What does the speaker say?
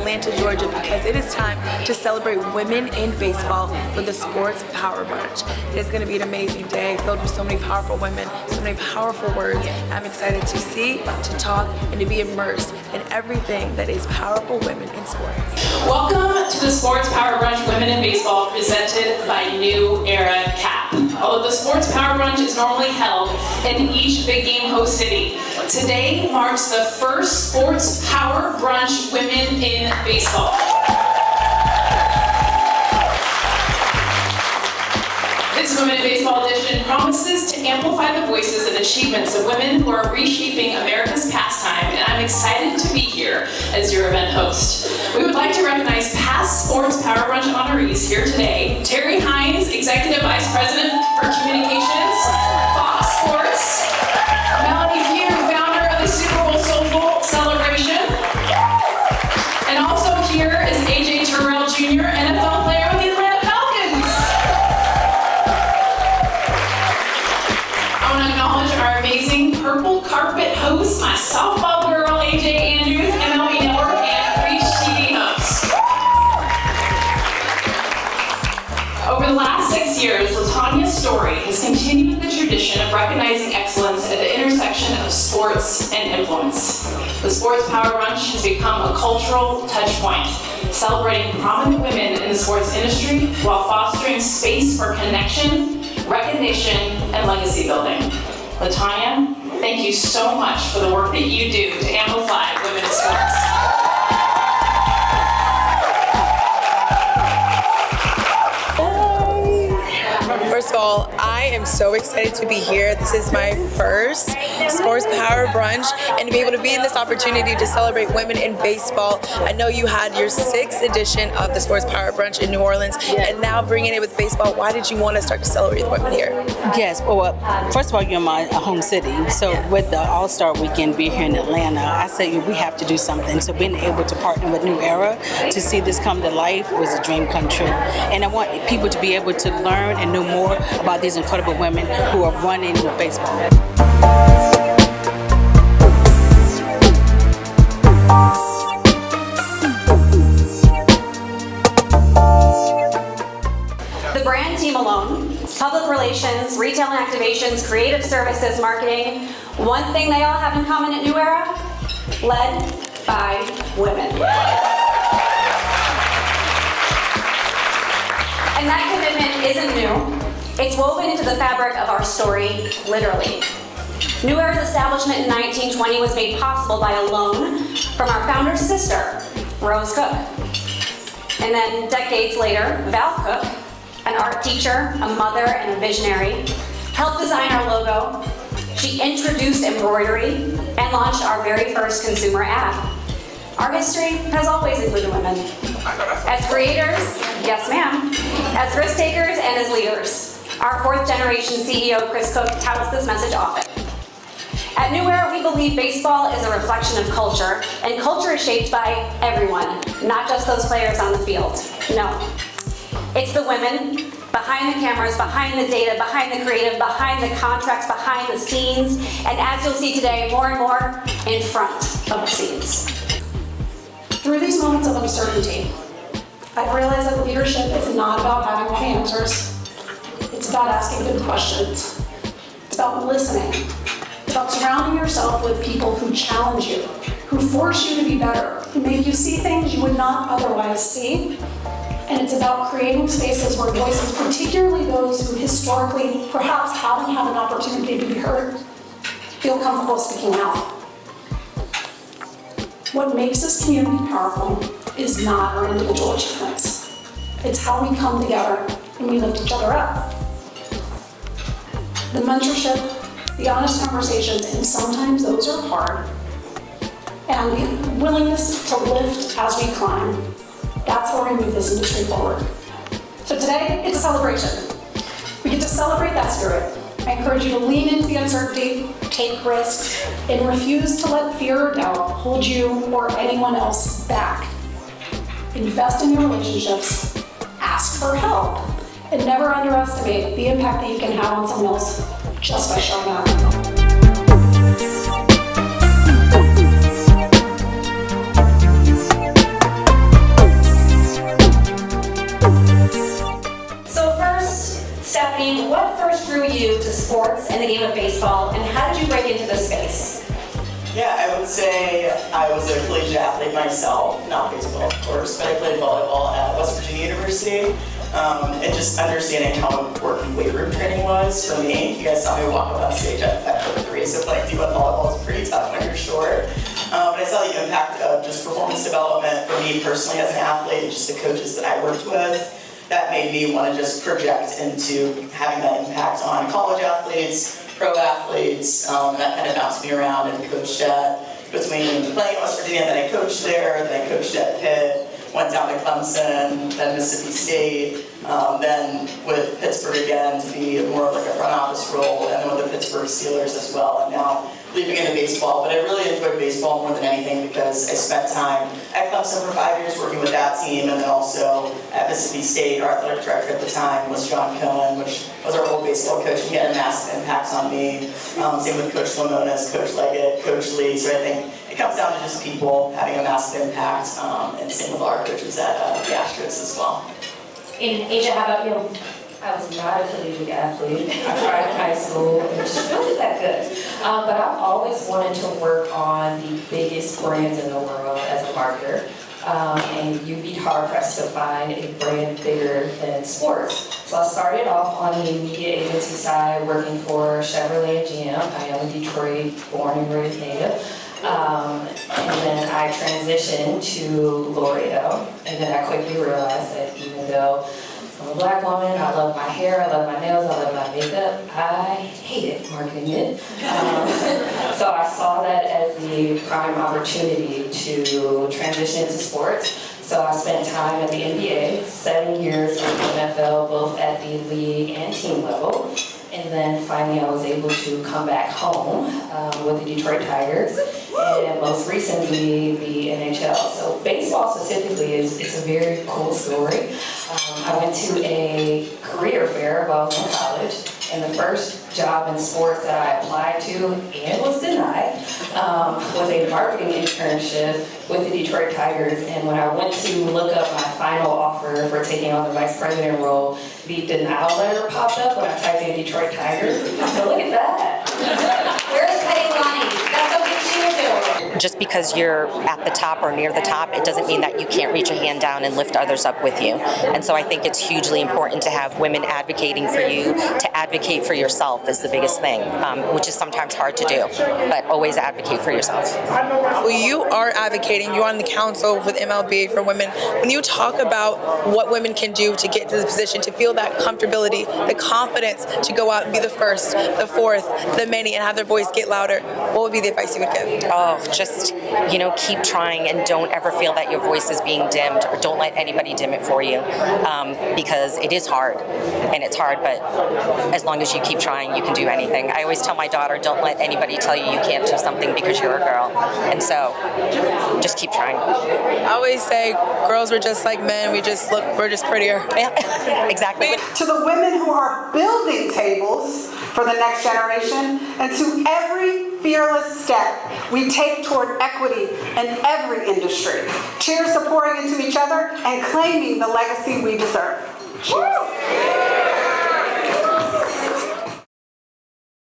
Atlanta, Georgia, because it is time to celebrate women in baseball with the Sports Power Brunch. It is going to be an amazing day filled with so many powerful women, so many powerful words. I'm excited to see, to talk, and to be immersed in everything that is powerful women in sports. Welcome to the Sports Power Brunch Women in Baseball presented by New Era Cap. Although the Sports Power Brunch is normally held in each big game host city, today marks the first Sports Power Brunch Women in Baseball. This Women in Baseball edition promises to amplify the voices and achievements of women who are reshaping America's pastime, and I'm excited to be here as your event host. We would like to recognize past Sports Power Brunch honorees here today. Terry Hines, Executive Vice President for Communications, Fox Sports. Melanie Pugh, founder of the Super Bowl Soulful Celebration. And also here is AJ Terrell Jr., NFL player with the Atlanta Falcons. I want to acknowledge our amazing purple carpet host, my softball girl, AJ Andrews, MLB Network, and ReachTV host. Over the last 6 years, LaTonya's story has continued the tradition of recognizing excellence at the intersection of sports and influence. The Sports Power Brunch has become a cultural touchpoint, celebrating prominent women in the sports industry while fostering space for connection, recognition, and legacy building. LaTonya, thank you so much for the work that you do to amplify women in sports. First of all, I am so excited to be here. This is my first Sports Power Brunch, and to be able to be in this opportunity to celebrate women in baseball. I know you had your 6th edition of the Sports Power Brunch in New Orleans, and now bringing it with baseball. Why did you want to start to celebrate the women here? Yes, well, first of all, you're my home city. So with the All-Star Weekend being here in Atlanta, I said we have to do something. So being able to partner with New Era to see this come to life was a dream come true. And I want people to be able to learn and know more about these incredible women who are running the baseball. The brand team alone, public relations, retail and activations, creative services, marketing, one thing they all have in common at New Era, led by women. And that commitment isn't new. It's woven into the fabric of our story, literally. New Era's establishment in 1920 was made possible by a loan from our founder's sister, Rose Cook. And then decades later, Val Cook, an art teacher, a mother, and a visionary, helped design our logo. She introduced embroidery and launched our very first consumer ad. Our history has always included women. As creators, yes ma'am, as risk takers, and as leaders. Our 4th generation CEO, Chris Cook, touts this message often. At New Era, we believe baseball is a reflection of culture, and culture is shaped by everyone, not just those players on the field. No. It's the women behind the cameras, behind the data, behind the creative, behind the contracts, behind the scenes, and as you'll see today, more and more in front of the scenes. Through these moments of uncertainty, I've realized that leadership is not about having all the answers. It's about asking good questions. It's about listening. It's about surrounding yourself with people who challenge you, who force you to be better, who make you see things you would not otherwise see. And it's about creating spaces where voices, particularly those who historically perhaps haven't had an opportunity to be heard, feel comfortable speaking out. What makes this community powerful is not our individual achievements. It's how we come together and we lift each other up. The mentorship, the honest conversations, and sometimes those are hard, and the willingness to lift as we climb, that's where we move this industry forward. So today, it's a celebration. We get to celebrate that spirit. I encourage you to lean into the uncertainty, take risks, and refuse to let fear or doubt hold you or anyone else back. Invest in your relationships, ask for help, and never underestimate the impact that you can have on someone else just by showing up. into this space? Yeah, I would say I was a collegiate athlete myself, not baseball of course, but I played volleyball at West Virginia University. And just understanding how important weight room training was for me. You guys saw me walk up on stage at 3, so playing D1 volleyball is pretty tough when you're short. But I saw the impact of just performance development for me personally as an athlete and just the coaches that I worked with. That made me want to just project into having that impact on college athletes, pro athletes, that kind of bounced me around and coached at, between playing at West Virginia, then I coached there, then I coached at Pitt, went down to Clemson, then Mississippi State, then with Pittsburgh again to be more of like a front office role, and then with the Pittsburgh Steelers as well, and now leaping into baseball. But I really enjoyed baseball more than anything because I spent time at Clemson for 5 years working with that team, and then also at Mississippi State. Our athletic director at the time was John Cohen, which was our old baseball coach, and he had a massive impact on me. Same with Coach Lamonis, Coach Leggett, Coach Lee. So I think it comes down to just people having a massive impact, and same with our coaches at the Astros as well. And Asia, how about you? I was not a collegiate athlete. I tried in high school and just wasn't that good. But I've always wanted to work on the biggest brands in the world as a marketer. And you'd be hard pressed to find a brand bigger than sports. So I started off on the media agency side working for Chevrolet and GM. I am a Detroit born and raised native. And then I transitioned to L'Oreal, and then I quickly realized that even though I'm a black woman, I love my hair, I love my nails, I love my makeup, I hated marketing it. So I saw that as the prime opportunity to transition into sports. So I spent time at the NBA, 7 years in the NFL, both at the league and team level. And then finally I was able to come back home with the Detroit Tigers, and most recently the NHL. So baseball specifically it's a very cool story. I went to a career fair while I was in college, and the first job in sports that I applied to and was denied was a marketing internship with the Detroit Tigers. And when I went to look up my final offer for taking on the vice president role, the denial letter popped up when I typed in Detroit Tigers. So look at that. Where's Catie Lonnie? That's something she would do. Just because you're at the top or near the top, it doesn't mean that you can't reach a hand down and lift others up with you. And so I think it's hugely important to have women advocating for you. To advocate for yourself is the biggest thing, which is sometimes hard to do, but always advocate for yourself. Well, you are advocating, you're on the council with MLB for women. When you talk about what women can do to get to the position, to feel that comfortability, the confidence to go out and be the first, the fourth, the many, and have their voice get louder, what would be the advice you would give? Oh, just, keep trying and don't ever feel that your voice is being dimmed, or don't let anybody dim it for you, because it is hard, and it's hard, but as long as you keep trying, you can do anything. I always tell my daughter, don't let anybody tell you you can't do something because you're a girl, and so just keep trying. I always say girls were just like men, we're just prettier. Yeah, exactly. To the women who are building tables for the next generation, and to every fearless step we take toward equity in every industry. Cheers to pouring into each other and claiming the legacy we deserve. Cheers.